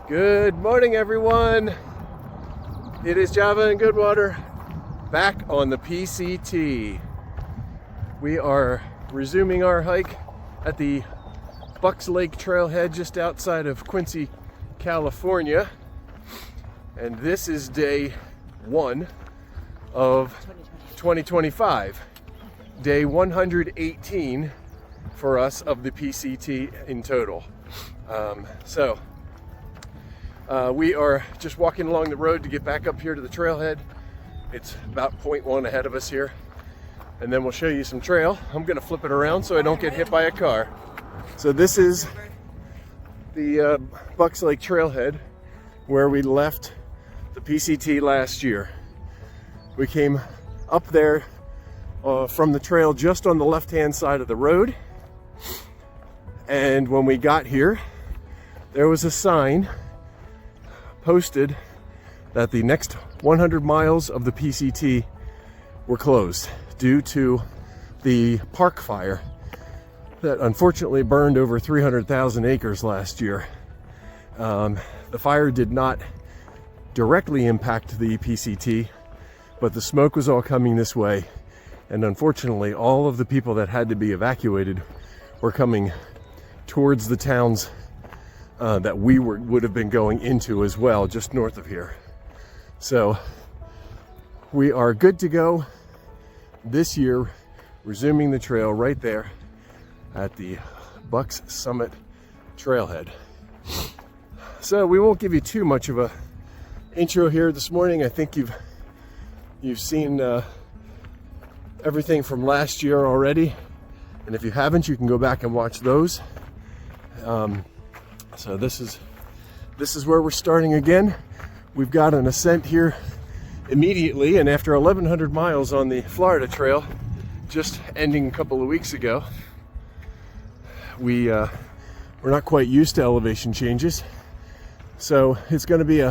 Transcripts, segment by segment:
Good morning, everyone. It is Java and Goodwater back on the PCT. We are resuming our hike at the Bucks Lake Trailhead just outside of Quincy, California. And this is day one of 2025. Day 118 for us of the PCT in total. We are just walking along the road to get back up here to the trailhead. It's about 0.1 ahead of us here. And then we'll show you some trail. I'm gonna flip it around so I don't get hit by a car. So this is the Bucks Lake Trailhead where we left the PCT last year. We came up there from the trail just on the left-hand side of the road. And when we got here, there was a sign posted that the next 100 miles of the PCT were closed due to the park fire that unfortunately burned over 300,000 acres last year. The fire did not directly impact the PCT, but the smoke was all coming this way, and unfortunately all of the people that had to be evacuated were coming towards the towns that we would have been going into as well, just north of here. So we are good to go this year, resuming the trail right there at the Bucks Summit Trailhead. So we won't give you too much of a intro here this morning. I think you've seen everything from last year already, and if you haven't, you can go back and watch those. So this is where we're starting again. We've got an ascent here immediately, and after 1,100 miles on the Florida Trail, just ending a couple of weeks ago, we're not quite used to elevation changes. So it's going to be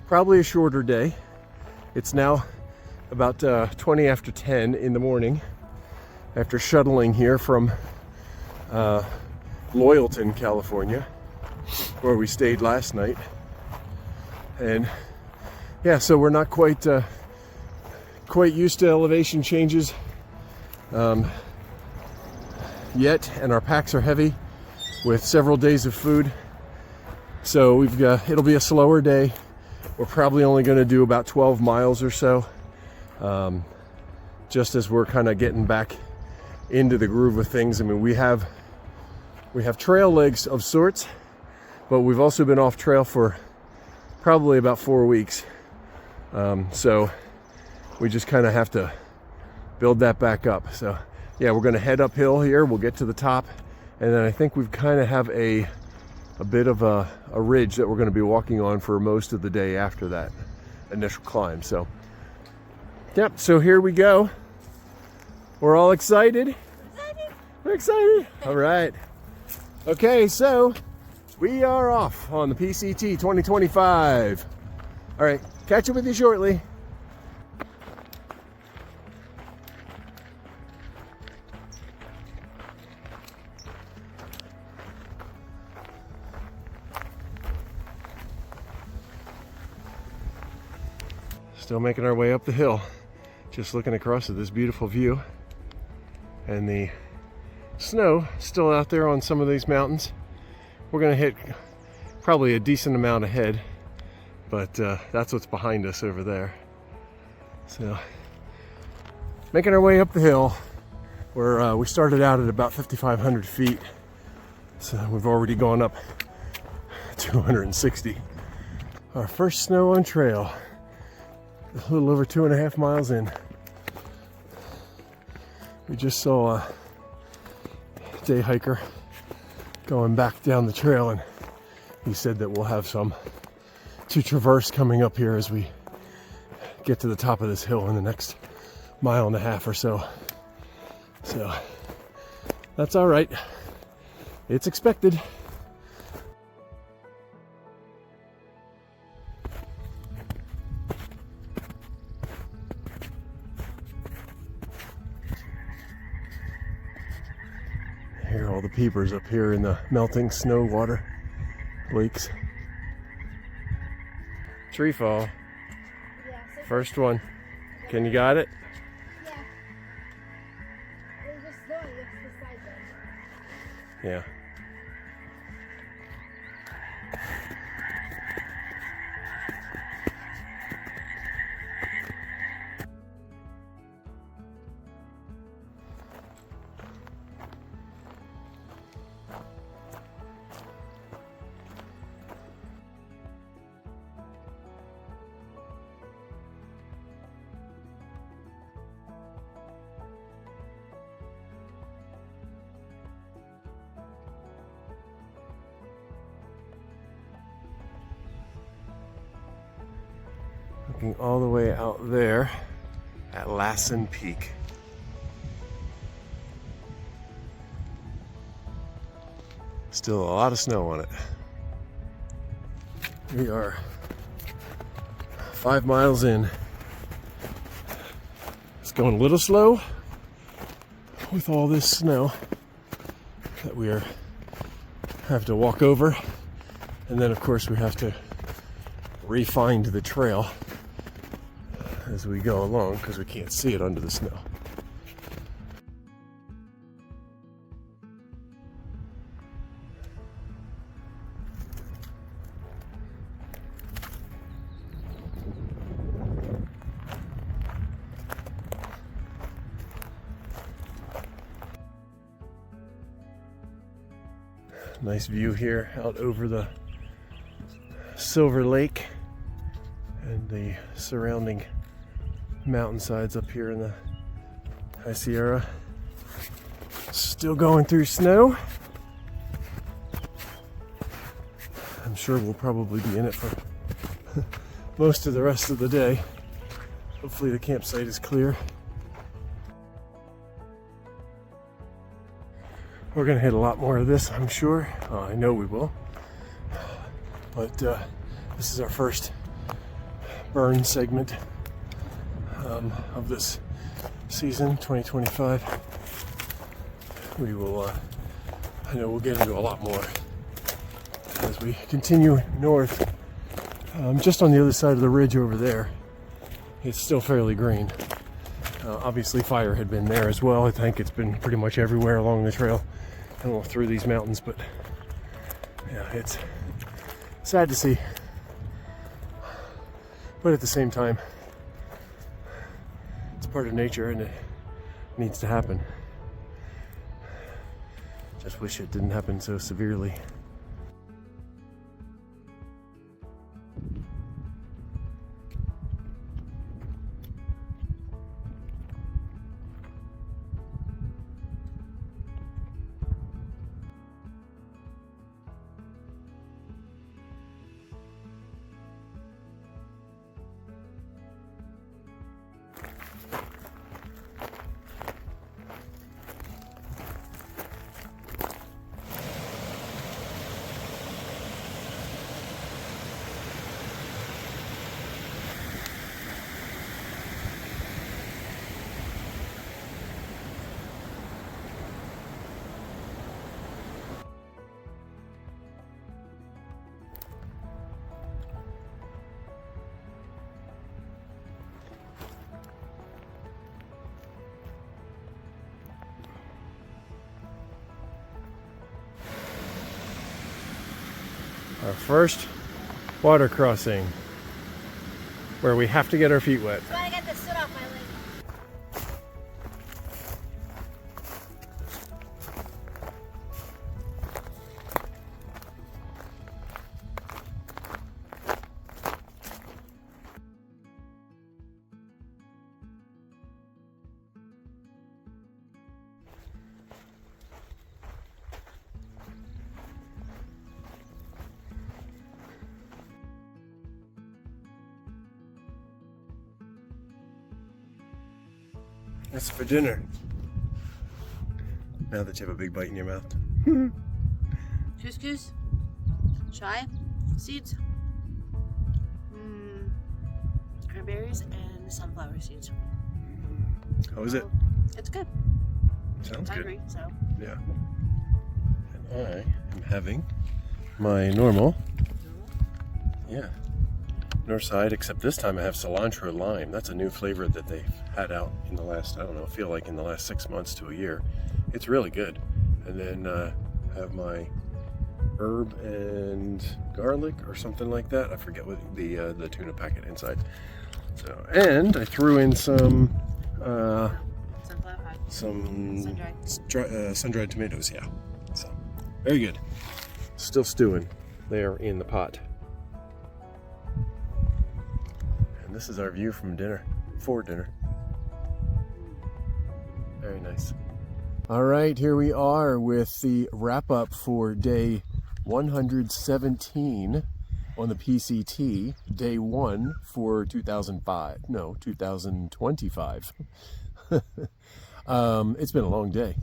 probably a shorter day. It's now about 20 after 10 in the morning after shuttling here from Loyalton, California, where we stayed last night. And yeah, so we're not quite used to elevation changes yet, and our packs are heavy with several days of food. So it'll be a slower day. We're probably only going to do about 12 miles or so, just as we're kind of getting back into the groove of things. I mean, we have trail legs of sorts, but we've also been off trail for probably about 4 weeks. So we just kind of have to build that back up. So yeah, we're going to head uphill here. We'll get to the top, and then I think we kind of have a bit of a ridge that we're going to be walking on for most of the day after that initial climb. So yep, so here we go. We're all excited. We're excited. All right. Okay, so we are off on the PCT 2025. All right, catch up with you shortly. Still making our way up the hill, just looking across at this beautiful view, and the snow still out there on some of these mountains. We're gonna hit probably a decent amount ahead, but that's what's behind us over there. So making our way up the hill, where we started out at about 5,500 feet, so we've already gone up 260. Our first snow on trail, a little over 2.5 miles in. We just saw a day hiker going back down the trail, and he said that we'll have some to traverse coming up here as we get to the top of this hill in the next 1.5 miles or so. So that's all right. It's expected. Here, all the peepers up here in the melting snow water lakes. Tree fall. Yeah, so First one. Can you got it? yeah. It was just snowing against the side then. Yeah. Looking all the way out there at Lassen Peak. Still a lot of snow on it. We are 5 miles in. It's going a little slow with all this snow that we have to walk over, and then of course we have to re-find the trail as we go along because we can't see it under the snow. Nice view here out over the Silver Lake and the surrounding mountainsides up here in the High Sierra. Still going through snow. I'm sure we'll probably be in it for most of the rest of the day. Hopefully the campsite is clear. We're gonna hit a lot more of this, I'm sure. I know we will. But this is our first burn segment of this season, 2025. We will, I know we'll get into a lot more as we continue north. Just on the other side of the ridge over there, it's still fairly green. Obviously fire had been there as well. I think it's been pretty much everywhere along the trail and all through these mountains, but yeah, it's sad to see. But at the same time, it's part of nature and it needs to happen. Just wish it didn't happen so severely. Our first water crossing where we have to get our feet wet. So I got the soot off my leg. That's for dinner. Now that you have a big bite in your mouth. Couscous, chai seeds, cranberries, and sunflower seeds. How is it? It's good. Sounds I'm good. hungry, so. Yeah. And I am having my normal, north side, except this time I have cilantro lime. That's a new flavor that they've had out in the last, I don't know, I feel like in the last 6 months to a year. It's really good. And then have my herb and garlic or something like that. I forget what the tuna packet inside. So, and I threw in some sun-dried tomatoes. Yeah. So very good. Still stewing there in the pot. And this is our view from dinner, for dinner. Very nice. All right, here we are with the wrap up for day 117 on the PCT, day 1 for 2025. It's been a long day.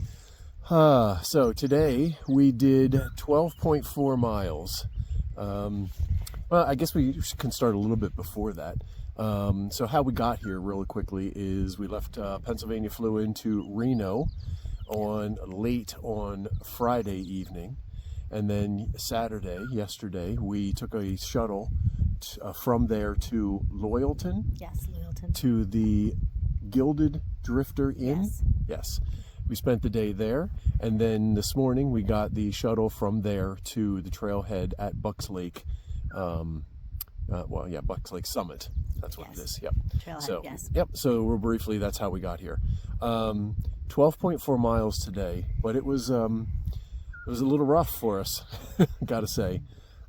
So today we did 12.4 miles. Well, I guess we can start a little bit before that. So how we got here really quickly is we left Pennsylvania, flew into Reno late on Friday evening, and then yesterday, we took a shuttle from there to Loyalton. Yes, Loyalton. To the Gilded Drifter Inn. Yes. We spent the day there, and then this morning we got the shuttle from there to the trailhead at Bucks Lake. Bucks Lake Summit. That's what it is. Yep. Trailhead, yes. Yep. So we're briefly, that's how we got here. 12.4 miles today, but it was a little rough for us, gotta say.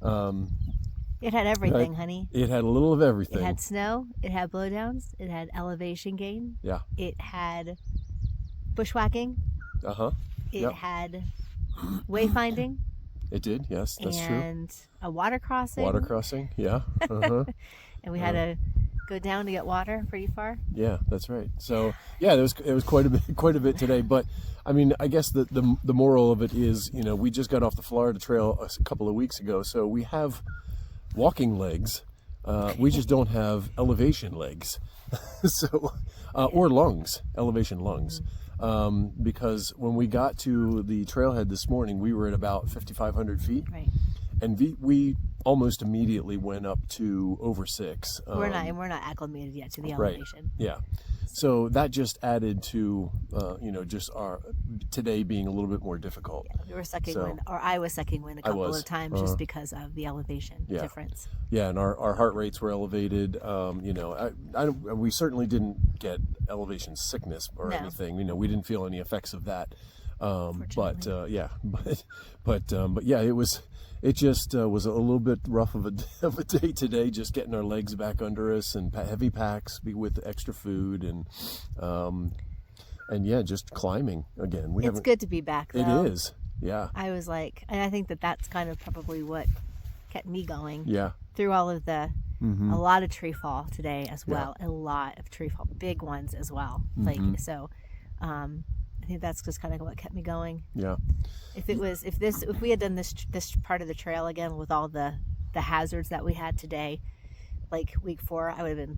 It had everything, honey. It had a little of everything. It had snow, it had blowdowns, it had elevation gain. Yeah. It had bushwhacking. It had wayfinding. It did, yes, that's true. And a water crossing. Water crossing, yeah. And we had to go down to get water pretty far. Yeah, that's right. So yeah, it was quite a bit today. But I mean, I guess the moral of it is, we just got off the Florida Trail a couple of weeks ago, so we have walking legs. We just don't have elevation legs, so or lungs, elevation lungs. Because when we got to the trailhead this morning, we were at about 5,500 feet. Right. And we almost immediately went up to over 6. We're not acclimated yet to the elevation. Right. Yeah. So that just added to, just our today being a little bit more difficult. Yeah, we were sucking wind, or I was sucking wind a couple of times just because of the elevation difference. Yeah, and our heart rates were elevated. We certainly didn't get elevation sickness or anything. We didn't feel any effects of that. But yeah, it just was a little bit rough of a day today, just getting our legs back under us and heavy packs with extra food and yeah, just climbing again. It's good to be back though. It is, yeah. I was like, and I think that's kind of probably what kept me going. Yeah. Through all of a lot of tree fall today as well. Yeah. A lot of tree fall, big ones as well. I think that's just kind of what kept me going. Yeah. If we had done this part of the trail again with all the hazards that we had today, like week 4, I would have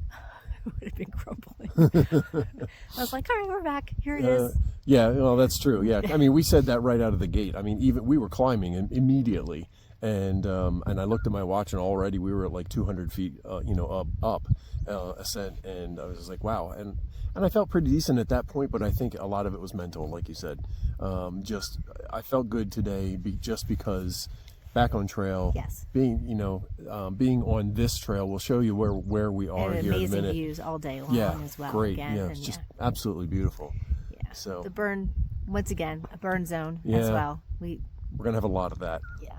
been grumbling. I was like, all right, we're back. Here it is. Yeah, well, that's true. Yeah. I mean, we said that right out of the gate. I mean, even we were climbing immediately. And I looked at my watch, and already we were at like 200 feet, up ascent, and I was just like, wow. And I felt pretty decent at that point, but I think a lot of it was mental, like you said. I felt good today, just because back on trail. Yes. Being on this trail, we'll show you where we are here in a minute. Amazing views all day long as well. Great. It's just absolutely beautiful. Yeah. So the burn, once again, a burn zone as well. We're gonna have a lot of that. Yeah.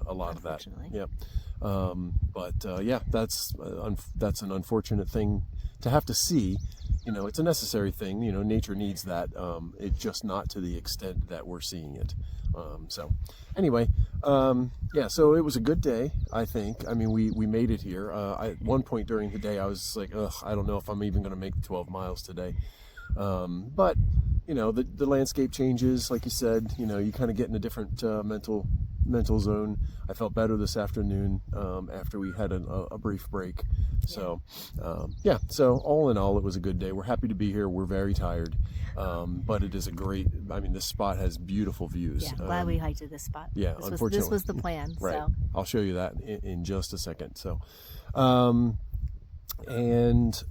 A lot of that. Yep. That's an unfortunate thing to have to see. It's a necessary thing. Nature needs that. It's just not to the extent that we're seeing it. So anyway, so it was a good day, I think. I mean, we made it here. At one point during the day, I was like, I don't know if I'm even going to make the 12 miles today. But the landscape changes, like you said. You kind of get in a different mental mental zone. I felt better this afternoon after we had a brief break. So yeah, so all in all, it was a good day. We're happy to be here. We're very tired, but it is a great, I mean, this spot has beautiful views. Yeah, glad we hiked to this spot. Yeah, unfortunately. This was the plan. Right. So. I'll show you that in just a second. So, and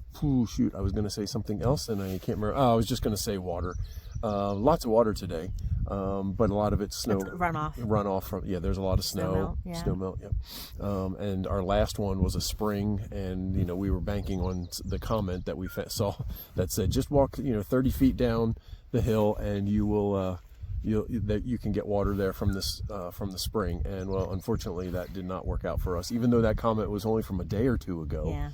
shoot, I was going to say something else and I can't remember. Oh, I was just going to say water. Lots of water today, but a lot of it's snow runoff from, yeah, there's a lot of snow melt, yeah. And our last one was a spring, and you know, we were banking on the comment that we saw that said just walk 30 feet down the hill and you will that you can get water there from the spring. And well, unfortunately that did not work out for us, even though that comment was only from a day or two ago. Yeah.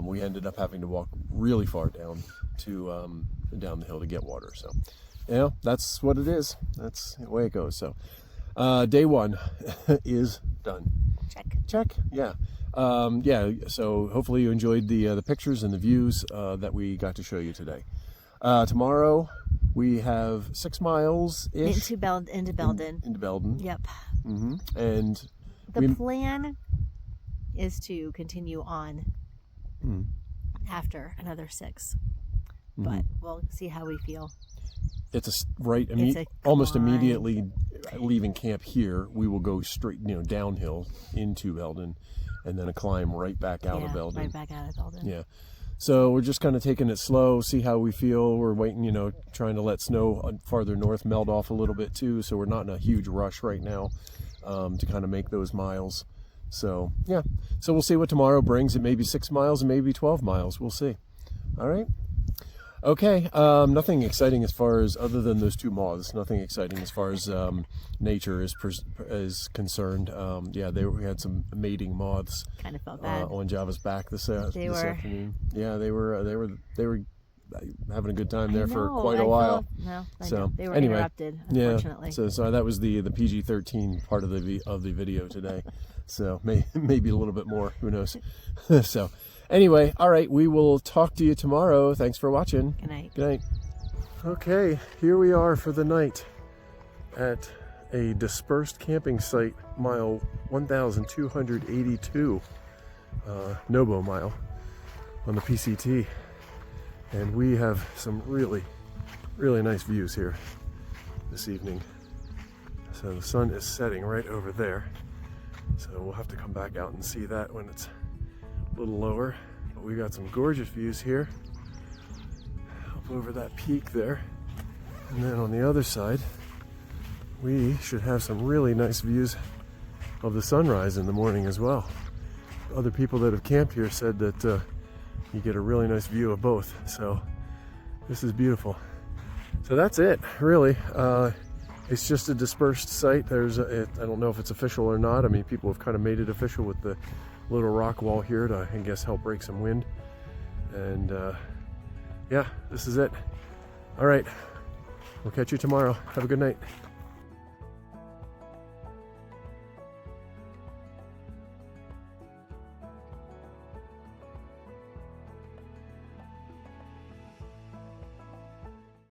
We ended up having to walk really far down to down the hill to get water. So yeah, that's what it is. That's the way it goes. So day one is done. Check. Yeah. Yeah, so hopefully you enjoyed the pictures and the views that we got to show you today. Tomorrow we have 6 miles ish into Belden. Into Belden. Yep. And the plan is to continue on after another 6, but we'll see how we feel. It's almost immediately leaving camp here, we will go straight downhill into Belden, and then a climb right back out of Belden. Right back out of Belden. Yeah. So we're just kind of taking it slow, see how we feel. We're waiting, trying to let snow farther north melt off a little bit too, so we're not in a huge rush right now to kind of make those miles. So yeah, so we'll see what tomorrow brings. It may be 6 miles, and maybe 12 miles. We'll see. All right. Okay. Nothing exciting as far as, other than those 2 moths. Nothing exciting as far as nature is concerned. Yeah, we had some mating moths. Kind of felt bad on Java's back this afternoon. Yeah, they were having a good time there for quite a while. They were interrupted, unfortunately. Yeah. So that was the PG-13 part of the video today. So maybe a little bit more. Who knows? So anyway, all right. We will talk to you tomorrow. Thanks for watching. Good night. Good night. Okay, here we are for the night at a dispersed camping site, mile 1,282, Nobo mile on the PCT. And we have some really, really nice views here this evening. So the sun is setting right over there. So we'll have to come back out and see that when it's a little lower. But we got some gorgeous views here. Up over that peak there. And then on the other side, we should have some really nice views of the sunrise in the morning as well. Other people that have camped here said that you get a really nice view of both. So this is beautiful. So that's it, really. It's just a dispersed site. I don't know if it's official or not. I mean, people have kind of made it official with the little rock wall here to, I guess, help break some wind. And yeah, this is it. All right, we'll catch you tomorrow. Have a good night.